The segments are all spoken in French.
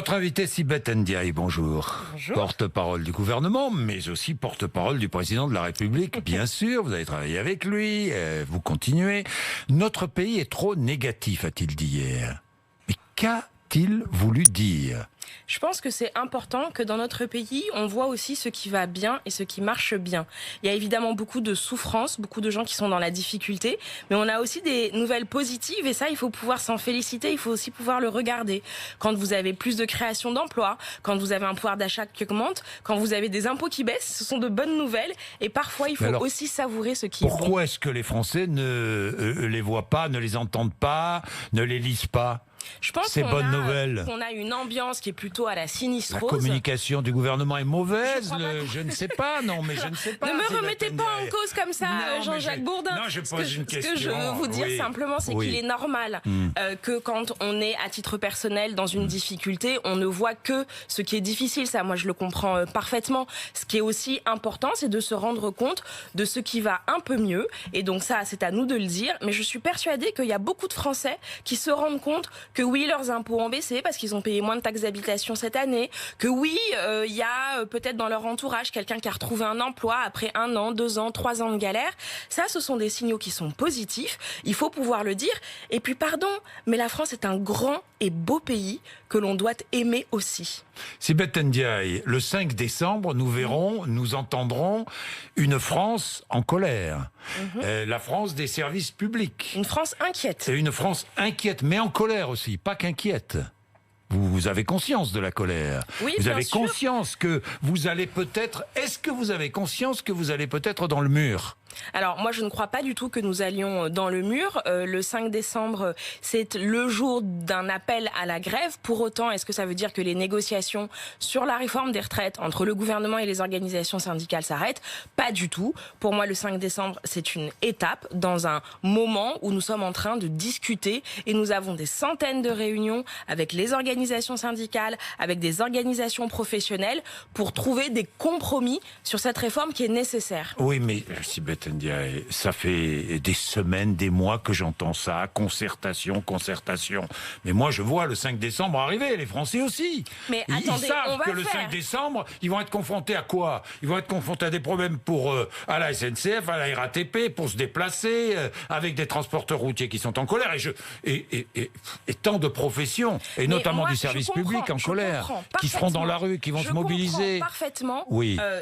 Notre invité Sibeth Ndiaye, bonjour. Bonjour. Porte-parole du gouvernement, mais aussi porte-parole du président de la République, bien sûr. Vous avez travaillé avec lui, vous continuez. Notre pays est trop négatif, a-t-il dit hier. Mais qu'a-t-il voulu dire ? Je pense que c'est important que dans notre pays, on voit aussi ce qui va bien et ce qui marche bien. Il y a évidemment beaucoup de souffrance, beaucoup de gens qui sont dans la difficulté, mais on a aussi des nouvelles positives et ça, il faut pouvoir s'en féliciter, il faut aussi pouvoir le regarder. Quand vous avez plus de création d'emplois, quand vous avez un pouvoir d'achat qui augmente, quand vous avez des impôts qui baissent, ce sont de bonnes nouvelles et parfois il faut aussi savourer ce qui est bon. Pourquoi est-ce que les Français ne les voient pas, ne les entendent pas, ne les lisent pas ? Je pense Ces bonnes nouvelles. qu'on a une ambiance qui est plutôt à la sinistrose. La communication du gouvernement est mauvaise, je ne sais pas, non, mais je ne sais pas. Ne me remettez pas en cause comme ça, Jean-Jacques Bourdin. Non, je pose une question. Ce que je veux vous dire simplement, c'est qu'il est normal que quand on est à titre personnel dans une difficulté, on ne voit que ce qui est difficile. Ça, moi, je le comprends parfaitement. Ce qui est aussi important, c'est de se rendre compte de ce qui va un peu mieux. Et donc ça, c'est à nous de le dire. Mais je suis persuadée qu'il y a beaucoup de Français qui se rendent compte que oui, leurs impôts ont baissé parce qu'ils ont payé moins de taxes d'habitation cette année, que oui, il y a peut-être dans leur entourage quelqu'un qui a retrouvé un emploi après 1 an, 2 ans, 3 ans de galère. Ça, ce sont des signaux qui sont positifs. Il faut pouvoir le dire. Et puis, pardon, mais la France est un grand et beau pays que l'on doit aimer aussi. Sibeth Ndiaye, le 5 décembre, nous verrons, nous entendrons une France en colère. La France des services publics. Une France inquiète. C'est une France inquiète, mais en colère aussi, pas qu'inquiète. Vous avez conscience de la colère. Oui, vous bien avez sûr. conscience que vous allez peut-être... Est-ce que vous avez conscience que vous allez peut-être dans le mur ? Alors moi je ne crois pas du tout que nous allions dans le mur. Le 5 décembre c'est le jour d'un appel à la grève. Pour autant, est-ce que ça veut dire que les négociations sur la réforme des retraites entre le gouvernement et les organisations syndicales s'arrêtent? Pas du tout. Pour moi le 5 décembre c'est une étape dans un moment où nous sommes en train de discuter et nous avons des centaines de réunions avec les organisations syndicales, avec des organisations professionnelles pour trouver des compromis sur cette réforme qui est nécessaire. Oui, mais Sibeth Ndiaye, ça fait des semaines, des mois que j'entends ça, concertation. Mais moi, je vois le 5 décembre arriver, les Français aussi. Mais ils attendez, savent que le 5 décembre, ils vont être confrontés à quoi? Ils vont être confrontés à des problèmes à la SNCF, à la RATP, pour se déplacer, avec des transporteurs routiers qui sont en colère, et tant de professions, et notamment du service public en colère, qui seront dans la rue, qui vont se mobiliser. Je comprends parfaitement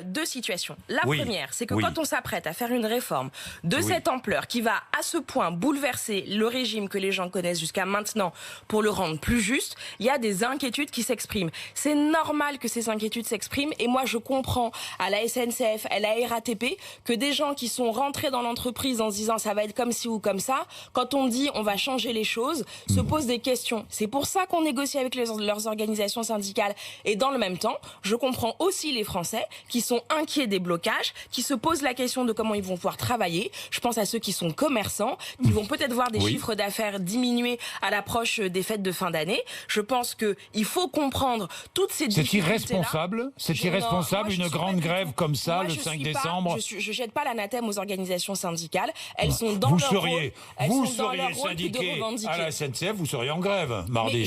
deux situations. La première, c'est que quand on s'apprête à faire une réforme de cette ampleur qui va à ce point bouleverser le régime que les gens connaissent jusqu'à maintenant pour le rendre plus juste, il y a des inquiétudes qui s'expriment. C'est normal que ces inquiétudes s'expriment et moi je comprends à la SNCF, à la RATP que des gens qui sont rentrés dans l'entreprise en se disant ça va être comme ci ou comme ça, quand on dit on va changer les choses, se posent des questions. C'est pour ça qu'on négocie avec leurs organisations syndicales et dans le même temps, je comprends aussi les Français qui sont inquiets des blocages, qui se posent la question de comment ils vont pouvoir travailler. Je pense à ceux qui sont commerçants, qui vont peut-être voir des chiffres d'affaires diminuer à l'approche des fêtes de fin d'année. Je pense qu'il faut comprendre toutes ces difficultés-là. C'est irresponsable une grande grève comme ça, le 5 décembre. Je jette pas l'anathème aux organisations syndicales. Elles sont dans leur rôle. Vous seriez syndiqué à la SNCF, vous seriez en grève mardi. Mais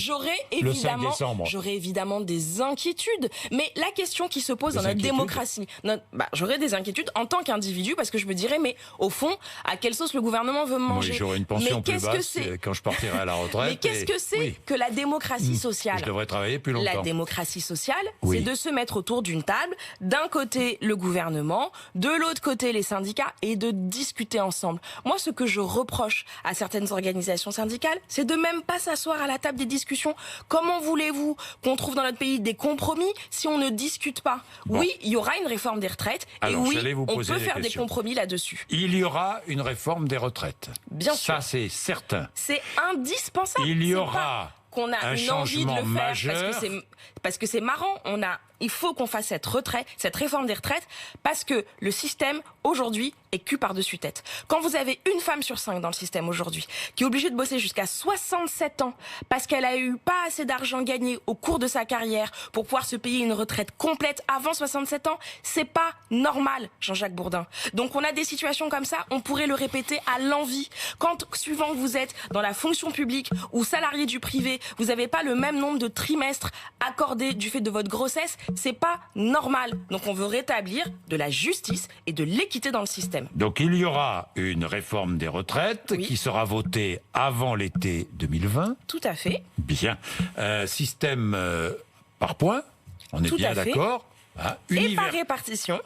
j'aurais évidemment des inquiétudes. Mais la question qui se pose dans notre démocratie, j'aurais des inquiétudes en tant qu'individu parce que je me dirais, mais au fond, à quelle sauce le gouvernement veut me manger? Oui, j'aurais une pension plus basse quand je partirai à la retraite. Mais qu'est-ce que c'est que la démocratie sociale? Je devrais travailler plus longtemps. La démocratie sociale, c'est de se mettre autour d'une table, d'un côté le gouvernement, de l'autre côté les syndicats, et de discuter ensemble. Moi, ce que je reproche à certaines organisations syndicales, c'est de même pas s'asseoir à la table des discussions. Comment voulez-vous qu'on trouve dans notre pays des compromis si on ne discute pas? Oui, il y aura une réforme des retraites, et oui, on peut faire des compromis là-dessus. Il y aura une réforme des retraites. Bien sûr. Ça, c'est certain. C'est indispensable. Il y aura qu'on a un une envie de le faire majeur. parce que c'est marrant. Il faut qu'on fasse cette réforme des retraites parce que le système aujourd'hui est cul par-dessus tête. Quand vous avez une femme sur 5 dans le système aujourd'hui qui est obligée de bosser jusqu'à 67 ans parce qu'elle a eu pas assez d'argent gagné au cours de sa carrière pour pouvoir se payer une retraite complète avant 67 ans, c'est pas normal, Jean-Jacques Bourdin. Donc on a des situations comme ça, on pourrait le répéter à l'envi. Quand, suivant que vous êtes dans la fonction publique ou salarié du privé, vous n'avez pas le même nombre de trimestres accordés du fait de votre grossesse, c'est pas normal. Donc on veut rétablir de la justice et de l'équité dans le système. Donc il y aura une réforme des retraites qui sera votée avant l'été 2020. Tout à fait. Bien. Système par points, on est bien d'accord. Hein, et par répartition.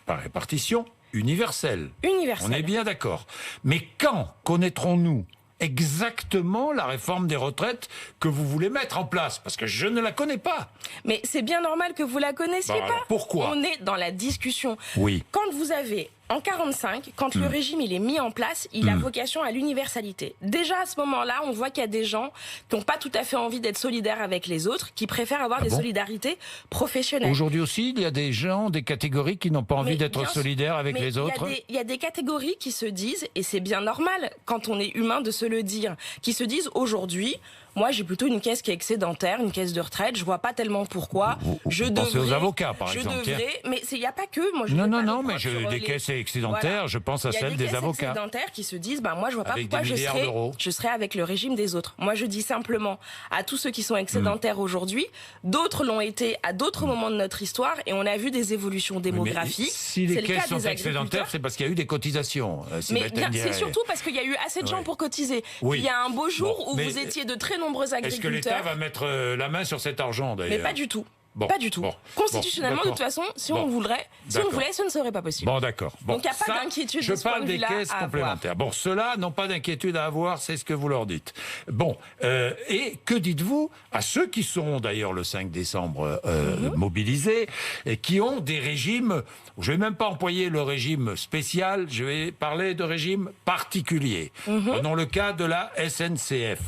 Par répartition universelle. Universelle. On est bien d'accord. Mais quand connaîtrons-nous exactement la réforme des retraites que vous voulez mettre en place? Parce que je ne la connais pas. Mais c'est bien normal que vous la connaissiez pas. Pourquoi? On est dans la discussion. Oui. Quand vous avez, en 45, quand le régime il est mis en place, il a vocation à l'universalité. Déjà à ce moment-là, on voit qu'il y a des gens qui n'ont pas tout à fait envie d'être solidaires avec les autres, qui préfèrent avoir des solidarités professionnelles. Aujourd'hui aussi, il y a des gens, des catégories qui n'ont pas envie d'être solidaires avec les autres. Il y a des catégories qui se disent, et c'est bien normal quand on est humain de se le dire, qui se disent aujourd'hui, moi, j'ai plutôt une caisse qui est excédentaire, une caisse de retraite. Je vois pas tellement pourquoi. Je pensez aux avocats, par exemple. Mais il n'y a pas que. Moi, non, mais des caisses excédentaires, voilà. Je pense à celles des avocats. Il y a des caisses excédentaires qui se disent, moi, je vois pas pourquoi je serais avec le régime des autres. Moi, je dis simplement à tous ceux qui sont excédentaires aujourd'hui, d'autres l'ont été à d'autres moments de notre histoire, et on a vu des évolutions démographiques. Si les caisses sont excédentaires, c'est parce qu'il y a eu des cotisations. Mais c'est surtout parce qu'il y a eu assez de gens pour cotiser. Il y a un beau jour où vous étiez de très nombreux agriculteurs. Est-ce que l'État va mettre la main sur cet argent, d'ailleurs? Mais pas du tout. Pas du tout. Constitutionnellement, de toute façon, si on voulait, ce ne serait pas possible. Bon, d'accord. Donc, il n'y a pas d'inquiétude de ce point de vue-là. Je parle des caisses complémentaires. Bon, ceux-là n'ont pas d'inquiétude à avoir, c'est ce que vous leur dites. Bon, et que dites-vous à ceux qui seront d'ailleurs le 5 décembre mobilisés, et qui ont des régimes, je ne vais même pas employer le régime spécial, je vais parler de régime particulier. Prenons le cas de la SNCF.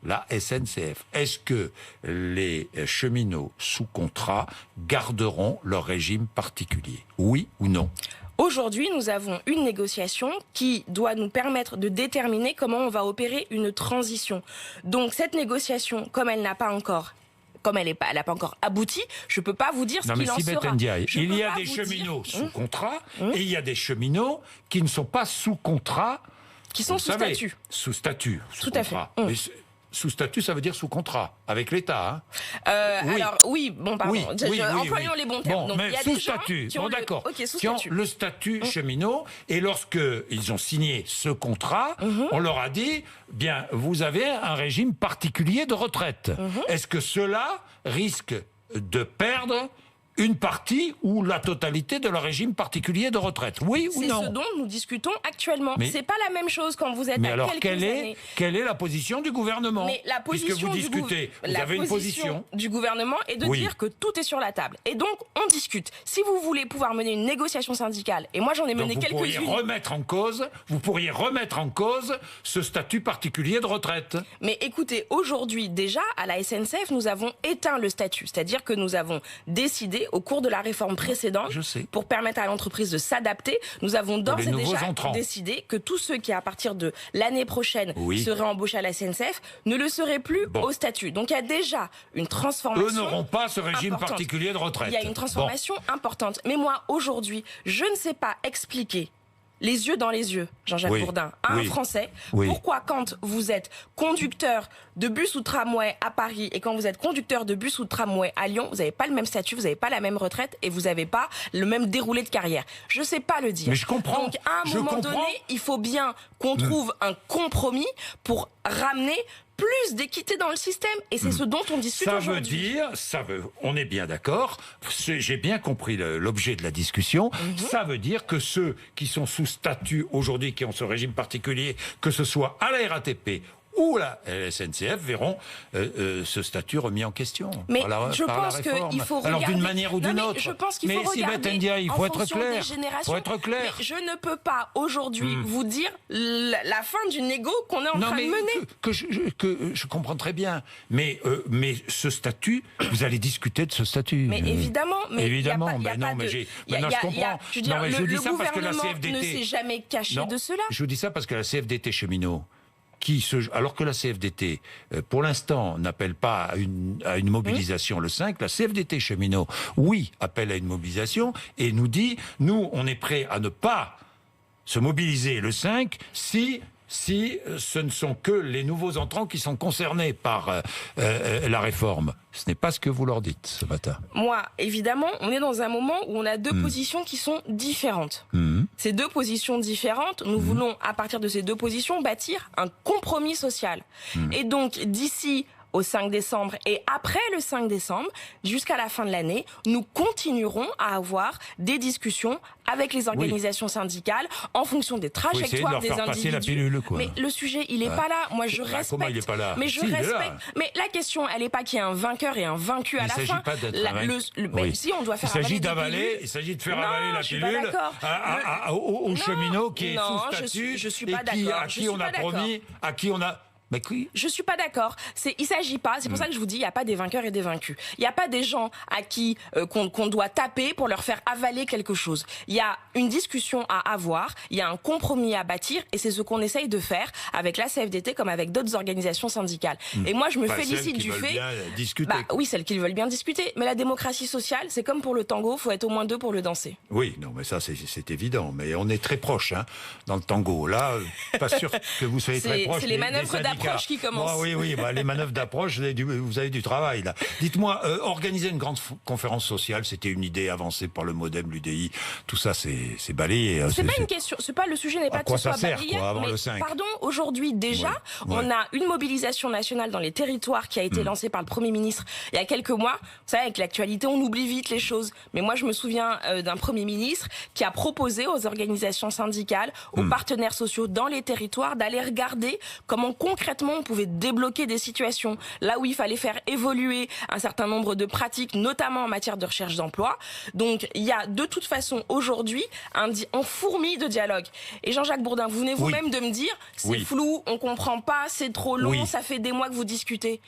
La SNCF. Est-ce que les cheminots sous contrat garderont leur régime particulier? Oui ou non? Aujourd'hui, nous avons une négociation qui doit nous permettre de déterminer comment on va opérer une transition. Donc cette négociation, comme elle n'a pas encore abouti, je ne peux pas vous dire ce qu'il en sera. Il y a des cheminots sous contrat et il y a des cheminots qui ne sont pas sous contrat. Qui sont sous statut. Sous statut. Tout à fait. Sous statut, ça veut dire sous contrat, avec l'État. Alors, employons les bons termes. Bon, mais sous statut, d'accord. Qui ont le statut cheminot, et lorsqu'ils ont signé ce contrat, on leur a dit, bien, vous avez un régime particulier de retraite. Est-ce que cela risque de perdre une partie ou la totalité de leur régime particulier de retraite? Oui ou non? C'est ce dont nous discutons actuellement. C'est pas la même chose quand vous êtes à quelques années. Quelle est la position du gouvernement? Mais la position puisque vous discutez, vous avez une position du gouvernement est de dire que tout est sur la table. Et donc, on discute. Si vous voulez pouvoir mener une négociation syndicale, et moi j'en ai mené quelques-unes... Vous pourriez remettre en cause ce statut particulier de retraite. Mais écoutez, aujourd'hui, déjà, à la SNCF, nous avons éteint le statut. C'est-à-dire que nous avons décidé au cours de la réforme précédente, pour permettre à l'entreprise de s'adapter, nous avons d'ores et déjà décidé que tous ceux qui, à partir de l'année prochaine, seraient embauchés à la SNCF, ne le seraient plus au statut. Donc il y a déjà une transformation. Eux n'auront pas ce régime particulier de retraite. Il y a une transformation importante. Mais moi, aujourd'hui, je ne sais pas expliquer les yeux dans les yeux, Jean-Jacques Bourdin, à un Français, pourquoi quand vous êtes conducteur de bus ou tramway à Paris et quand vous êtes conducteur de bus ou tramway à Lyon, vous n'avez pas le même statut, vous n'avez pas la même retraite et vous n'avez pas le même déroulé de carrière. Je ne sais pas le dire. Mais je comprends. Donc à un moment donné, il faut bien qu'on trouve un compromis pour ramener plus d'équité dans le système, et c'est ce dont on discute aujourd'hui. On est bien d'accord, j'ai bien compris l'objet de la discussion, ça veut dire que ceux qui sont sous statut aujourd'hui, qui ont ce régime particulier, que ce soit à la RATP ou la SNCF verront ce statut remis en question. Mais je pense qu'il faut regarder... Alors d'une manière ou d'une autre. Je pense qu'il faut regarder il faut être clair. Il faut être clair. Mais je ne peux pas aujourd'hui vous dire la fin du négo qu'on est en train de mener. Je comprends très bien. Mais ce statut, vous allez discuter de ce statut. Mais évidemment. Mais évidemment. Maintenant, je comprends. Le gouvernement ne s'est jamais caché de cela. Je vous dis ça parce que la CFDT cheminot, alors que la CFDT, pour l'instant, n'appelle pas à une mobilisation le 5, la CFDT cheminot, oui, appelle à une mobilisation et nous dit, nous, on est prêt à ne pas se mobiliser le 5 si ce ne sont que les nouveaux entrants qui sont concernés par la réforme. Ce n'est pas ce que vous leur dites ce matin. Moi, évidemment, on est dans un moment où on a deux positions qui sont différentes. Ces deux positions différentes, nous voulons, à partir de ces deux positions, bâtir un compromis social. Et donc, d'ici au 5 décembre et après le 5 décembre, jusqu'à la fin de l'année, nous continuerons à avoir des discussions avec les organisations syndicales en fonction des trajectoires des individus. Passer la pilule, quoi. Mais le sujet, il n'est pas là. Moi, je respecte. Comment il n'est pas là? Mais je respecte. Mais la question, elle n'est pas qu'il y ait un vainqueur et un vaincu à la fin. Il ne s'agit pas d'être mais si on doit faire avaler il s'agit de faire avaler la pilule aux cheminots qui est sous statut et à qui on a promis, Je suis pas d'accord. Il s'agit pas. C'est pour ça que je vous dis, il y a pas des vainqueurs et des vaincus. Il y a pas des gens à qui qu'on doit taper pour leur faire avaler quelque chose. Il y a une discussion à avoir. Il y a un compromis à bâtir, et c'est ce qu'on essaye de faire avec la CFDT comme avec d'autres organisations syndicales. Et moi, je me félicite du fait. Oui, celles qui veulent bien discuter. Mais la démocratie sociale, c'est comme pour le tango. Faut être au moins deux pour le danser. Oui, non, mais ça c'est évident. Mais on est très proche dans le tango. Là, pas sûr que vous soyez très proche. C'est les manœuvres d'approche qui commencent. Oui, les manœuvres d'approche, vous avez du travail là. Dites-moi, organiser une grande conférence sociale, c'était une idée avancée par le MoDem, l'UDI, tout ça c'est balayé. C'est pas une question, le sujet n'est pas que ce soit balayé, mais pardon, aujourd'hui déjà, on a une mobilisation nationale dans les territoires qui a été lancée par le Premier ministre il y a quelques mois. Vous savez, avec l'actualité, on oublie vite les choses, mais moi je me souviens d'un Premier ministre qui a proposé aux organisations syndicales, aux partenaires sociaux dans les territoires d'aller regarder comment concrètement on pouvait débloquer des situations là où il fallait faire évoluer un certain nombre de pratiques, notamment en matière de recherche d'emploi. Donc il y a de toute façon aujourd'hui on fourmille de dialogue. Et Jean-Jacques Bourdin, vous venez vous-même de me dire c'est flou, on comprend pas, c'est trop long, ça fait des mois que vous discutez.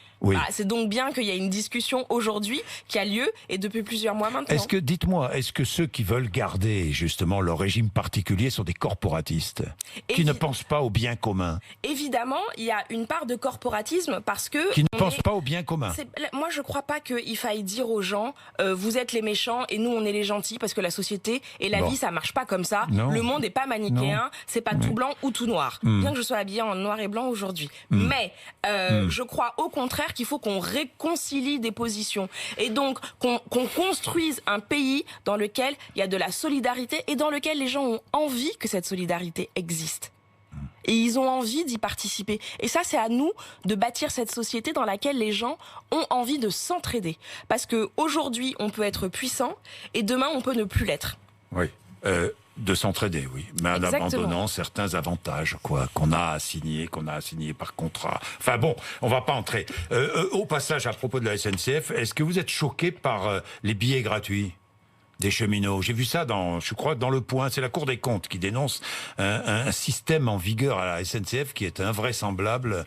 C'est donc bien qu'il y ait une discussion aujourd'hui qui a lieu et depuis plusieurs mois maintenant. Est-ce que ceux qui veulent garder justement leur régime particulier sont des corporatistes qui ne pensent pas au bien commun? Évidemment, il y a une part de corporatisme parce que... Qui ne pensent pas au bien commun. Moi, je ne crois pas qu'il faille dire aux gens vous êtes les méchants et nous, on est les gentils, parce que la société et la vie, ça ne marche pas comme ça. Non. Le monde n'est pas manichéen, c'est pas tout blanc ou tout noir. Bien que je sois habillée en noir et blanc aujourd'hui. Mais je crois au contraire qu'il faut qu'on réconcilie des positions et donc qu'on construise un pays dans lequel il y a de la solidarité et dans lequel les gens ont envie que cette solidarité existe. Et ils ont envie d'y participer. Et ça, c'est à nous de bâtir cette société dans laquelle les gens ont envie de s'entraider. Parce qu'aujourd'hui, on peut être puissant et demain, on peut ne plus l'être. Oui. De s'entraider, oui. Mais en abandonnant certains avantages, qu'on a assignés par contrat. Enfin bon, on va pas entrer. Au passage, à propos de la SNCF, est-ce que vous êtes choqué par les billets gratuits des cheminots? J'ai vu ça je crois, dans Le Point. C'est la Cour des comptes qui dénonce un système en vigueur à la SNCF qui est invraisemblable.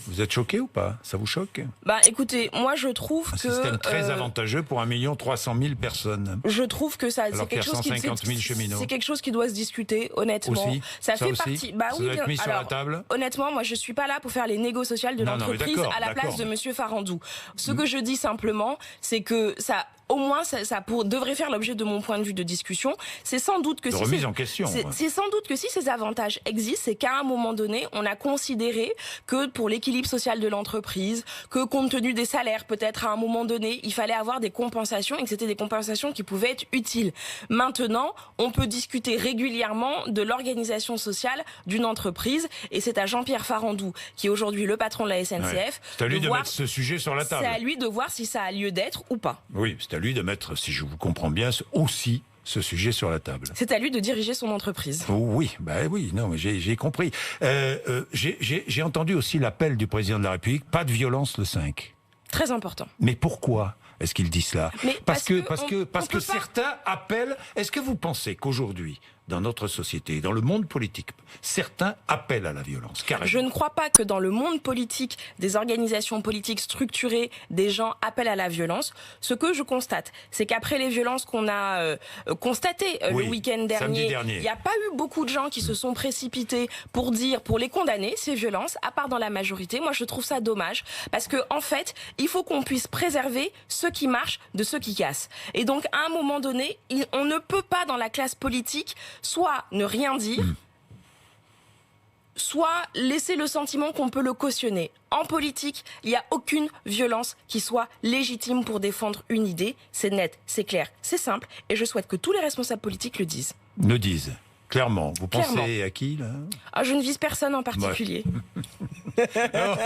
Vous êtes choqué ou pas? Ça vous choque? Écoutez, moi je trouve un système très avantageux pour 1 300 000 personnes. Je trouve que ça, c'est quelque chose c'est quelque chose qui doit se discuter, honnêtement. Aussi, ça fait partie. Ça doit être mis sur la table. Honnêtement, moi je suis pas là pour faire les négos sociales de l'entreprise à la place de Monsieur Farandou. Ce que je dis simplement, c'est que ça. Au moins, ça devrait faire l'objet de mon point de vue de discussion. C'est sans doute que remise en question. C'est sans doute que si ces avantages existent, c'est qu'à un moment donné, on a considéré que pour l'équilibre social de l'entreprise, que compte tenu des salaires, peut-être à un moment donné, il fallait avoir des compensations et que c'était des compensations qui pouvaient être utiles. Maintenant, on peut discuter régulièrement de l'organisation sociale d'une entreprise et c'est à Jean-Pierre Farandou, qui est aujourd'hui le patron de la SNCF, c'est à lui de mettre ce sujet sur la table. C'est à lui de voir si ça a lieu d'être ou pas. Oui, c'est à lui de mettre, si je vous comprends bien, aussi ce sujet sur la table. C'est à lui de diriger son entreprise. Oui, non, mais j'ai compris. J'ai entendu aussi l'appel du président de la République, pas de violence le 5. Très important. Mais pourquoi est-ce qu'il dit cela? Parce que pas... certains appellent... Est-ce que vous pensez qu'aujourd'hui, dans notre société, dans le monde politique, certains appellent à la violence, carrément? Je ne crois pas que dans le monde politique, des organisations politiques structurées, des gens appellent à la violence. Ce que je constate, c'est qu'après les violences qu'on a constatées le week-end dernier, il n'y a pas eu beaucoup de gens qui se sont précipités pour les condamner, ces violences, à part dans la majorité. Moi, je trouve ça dommage, parce que en fait, il faut qu'on puisse préserver ceux qui marchent de ceux qui cassent. Et donc, à un moment donné, on ne peut pas, dans la classe politique, soit ne rien dire, soit laisser le sentiment qu'on peut le cautionner. En politique, il n'y a aucune violence qui soit légitime pour défendre une idée. C'est net, c'est clair, c'est simple. Et je souhaite que tous les responsables politiques le disent. Le disent. Clairement. Vous pensez à qui, là? Je ne vise personne en particulier.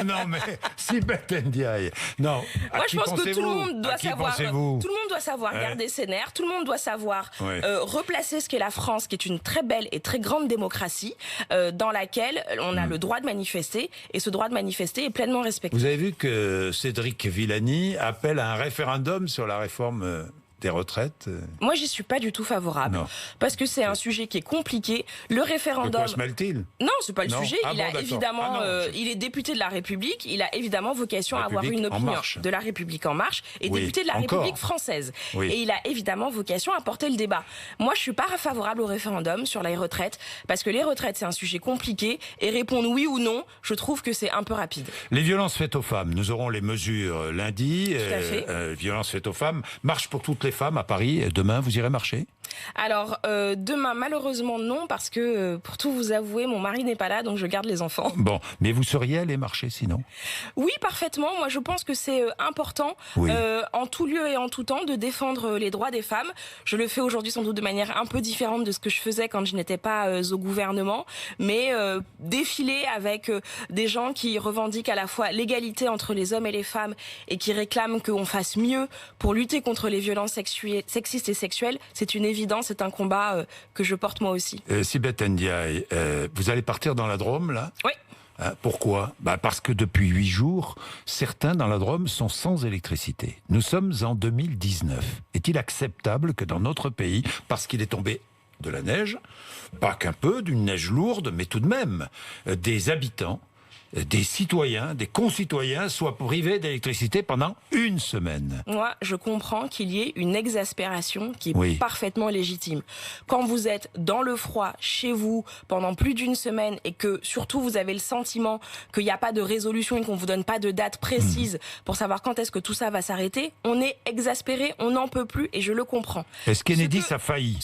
non, mais Sibeth Ndiaye. Non. Moi, je pense que tout le monde doit savoir. Tout le monde doit savoir garder ses nerfs. Tout le monde doit savoir replacer ce qu'est la France, qui est une très belle et très grande démocratie, dans laquelle on a le droit de manifester, et ce droit de manifester est pleinement respecté. Vous avez vu que Cédric Villani appelle à un référendum sur la réforme des retraites? Moi, j'y suis pas du tout favorable. Non. Parce que c'est un sujet qui est compliqué. Le référendum... De quoi se mêle-t-il? Non, c'est pas le sujet. Il est député de la République. Il a évidemment vocation à avoir une opinion de la République en marche et député de la République française. Oui. Et il a évidemment vocation à porter le débat. Moi, je suis pas favorable au référendum sur les retraites, parce que les retraites, c'est un sujet compliqué, et répondre oui ou non, je trouve que c'est un peu rapide. Les violences faites aux femmes, nous aurons les mesures lundi. Tout à fait. Violences faites aux femmes, marche pour toutes les femmes à Paris. Demain, vous irez marcher? Alors, demain, malheureusement, non, parce que, pour tout vous avouer, mon mari n'est pas là, donc je garde les enfants. Bon, mais vous seriez allé marcher sinon? Oui, parfaitement. Moi, je pense que c'est important, en tout lieu et en tout temps, de défendre les droits des femmes. Je le fais aujourd'hui sans doute de manière un peu différente de ce que je faisais quand je n'étais pas au gouvernement, mais défiler avec des gens qui revendiquent à la fois l'égalité entre les hommes et les femmes, et qui réclament qu'on fasse mieux pour lutter contre les violences sexistes et sexuelles, c'est une évidence, c'est un combat que je porte moi aussi. Sibeth Ndiaye, vous allez partir dans la Drôme, là? Oui. Pourquoi? Parce que depuis 8 jours, certains dans la Drôme sont sans électricité. Nous sommes en 2019. Est-il acceptable que dans notre pays, parce qu'il est tombé de la neige, pas qu'un peu, d'une neige lourde, mais tout de même, des habitants, des citoyens, des concitoyens soient privés d'électricité pendant une semaine? Moi, je comprends qu'il y ait une exaspération qui est parfaitement légitime. Quand vous êtes dans le froid, chez vous, pendant plus d'une semaine, et que surtout vous avez le sentiment qu'il n'y a pas de résolution et qu'on ne vous donne pas de date précise pour savoir quand est-ce que tout ça va s'arrêter, on est exaspéré, on n'en peut plus, et je le comprends. Est-ce qu'Enedis a failli?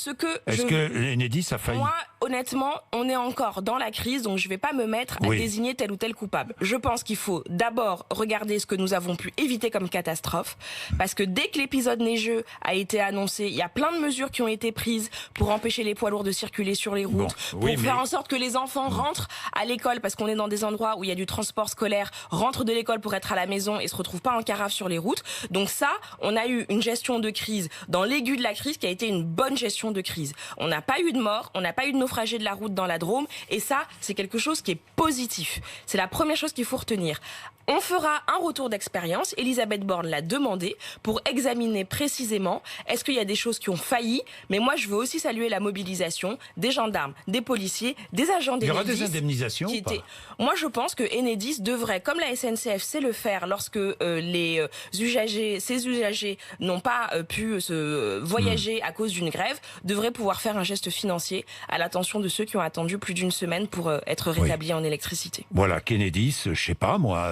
Est-ce que Enedis a failli? Moi, honnêtement, on est encore dans la crise, donc je ne vais pas me mettre à désigner tel ou tel coupable. Je pense qu'il faut d'abord regarder ce que nous avons pu éviter comme catastrophe, parce que dès que l'épisode neigeux a été annoncé, il y a plein de mesures qui ont été prises pour empêcher les poids lourds de circuler sur les routes, faire en sorte que les enfants rentrent à l'école, parce qu'on est dans des endroits où il y a du transport scolaire, rentrent de l'école pour être à la maison et se retrouvent pas en carafe sur les routes. Donc ça, on a eu une gestion de crise dans l'aigu de la crise qui a été une bonne gestion de crise. On n'a pas eu de mort, on n'a pas eu de naufragés de la route dans la Drôme, et ça, c'est quelque chose qui est positif. C'est la première chose qu'il faut retenir. On fera un retour d'expérience, Elisabeth Borne l'a demandé, pour examiner précisément est-ce qu'il y a des choses qui ont failli, mais moi je veux aussi saluer la mobilisation des gendarmes, des policiers, des agents d'Enedis. Il y aura des indemnisations ou pas? Moi je pense que Enedis devrait, comme la SNCF sait le faire lorsque ces usagers n'ont pas pu se voyager à cause d'une grève, devrait pouvoir faire un geste financier à l'attention de ceux qui ont attendu plus d'une semaine pour être rétablis en électricité. Voilà, qu'Enedis, je sais pas moi...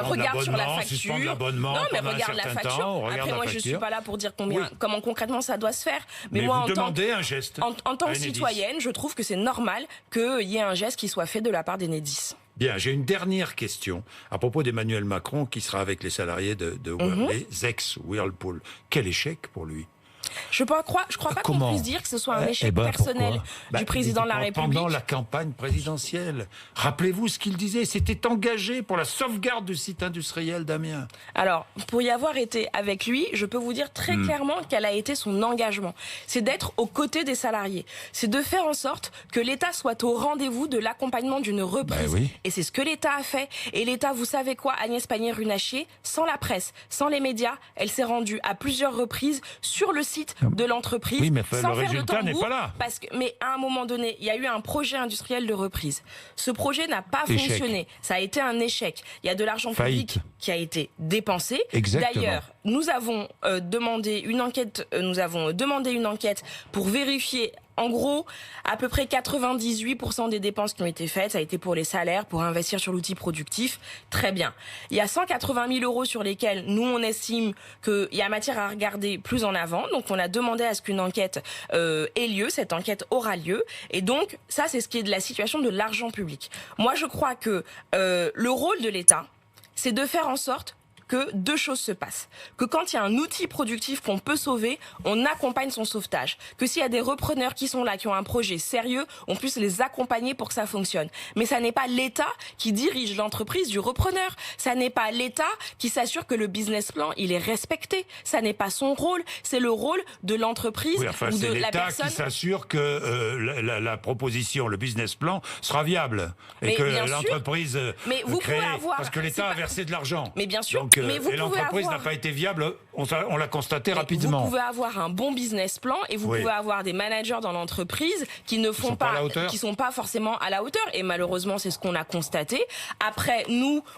regarde sur la facture. Non, mais regarde la facture. Après, moi, je suis pas là pour dire comment concrètement ça doit se faire. Mais moi, vous demandez un geste. En tant que citoyenne, je trouve que c'est normal qu'il y ait un geste qui soit fait de la part d'Enedis. Bien, j'ai une dernière question à propos d'Emmanuel Macron qui sera avec les salariés les ex-Whirlpool. Quel échec pour lui? Je ne crois pas qu'on puisse dire que ce soit un échec personnel du président de la République. Pendant la campagne présidentielle, rappelez-vous ce qu'il disait, s'était engagé pour la sauvegarde du site industriel d'Amiens. Alors, pour y avoir été avec lui, je peux vous dire très clairement quel a été son engagement. C'est d'être aux côtés des salariés. C'est de faire en sorte que l'État soit au rendez-vous de l'accompagnement d'une reprise. Oui. Et c'est ce que l'État a fait. Et l'État, vous savez quoi, Agnès Pannier-Runacher, sans la presse, sans les médias, elle s'est rendue à plusieurs reprises sur le site de l'entreprise. Oui, mais sans le résultat n'est pas là. Mais à un moment donné, il y a eu un projet industriel de reprise. Ce projet n'a pas fonctionné. Ça a été un échec. Il y a de l'argent public qui a été dépensé. D'ailleurs, nous avons demandé une enquête. Pour vérifier. En gros, à peu près 98% des dépenses qui ont été faites, ça a été pour les salaires, pour investir sur l'outil productif. Très bien. Il y a 180 000 euros sur lesquels nous, on estime qu'il y a matière à regarder plus en avant. Donc, on a demandé à ce qu'une enquête ait lieu. Cette enquête aura lieu. Et donc, ça, c'est ce qui est de la situation de l'argent public. Moi, je crois que le rôle de l'État, c'est de faire en sorte que deux choses se passent. Que quand il y a un outil productif qu'on peut sauver, on accompagne son sauvetage. Que s'il y a des repreneurs qui sont là, qui ont un projet sérieux, on puisse les accompagner pour que ça fonctionne. Mais ça n'est pas l'État qui dirige l'entreprise du repreneur. Ça n'est pas l'État qui s'assure que le business plan, il est respecté. Ça n'est pas son rôle. C'est le rôle de l'entreprise ou de la personne. C'est l'État qui s'assure que la proposition, le business plan, sera viable. Et que l'entreprise crée... Parce que l'État a versé de l'argent. Mais bien sûr. Donc, et l'entreprise n'a pas été viable, on l'a constaté rapidement. Vous pouvez avoir un bon business plan et vous pouvez avoir des managers dans l'entreprise qui ne font pas, qui sont pas forcément à la hauteur. Et malheureusement, c'est ce qu'on a constaté. Après,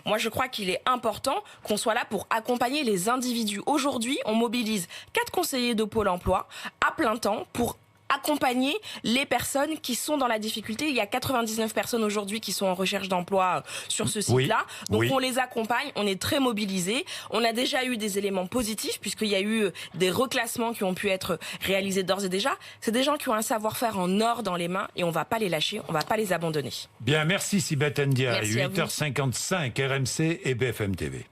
moi, je crois qu'il est important qu'on soit là pour accompagner les individus. Aujourd'hui, on mobilise 4 conseillers de Pôle emploi à plein temps pour accompagner les personnes qui sont dans la difficulté. Il y a 99 personnes aujourd'hui qui sont en recherche d'emploi sur ce site-là. Donc on les accompagne, on est très mobilisés. On a déjà eu des éléments positifs puisqu'il y a eu des reclassements qui ont pu être réalisés d'ores et déjà. C'est des gens qui ont un savoir-faire en or dans les mains et on ne va pas les lâcher, on ne va pas les abandonner. Bien, merci Sibeth Ndiaye. 8h55, RMC et BFM TV.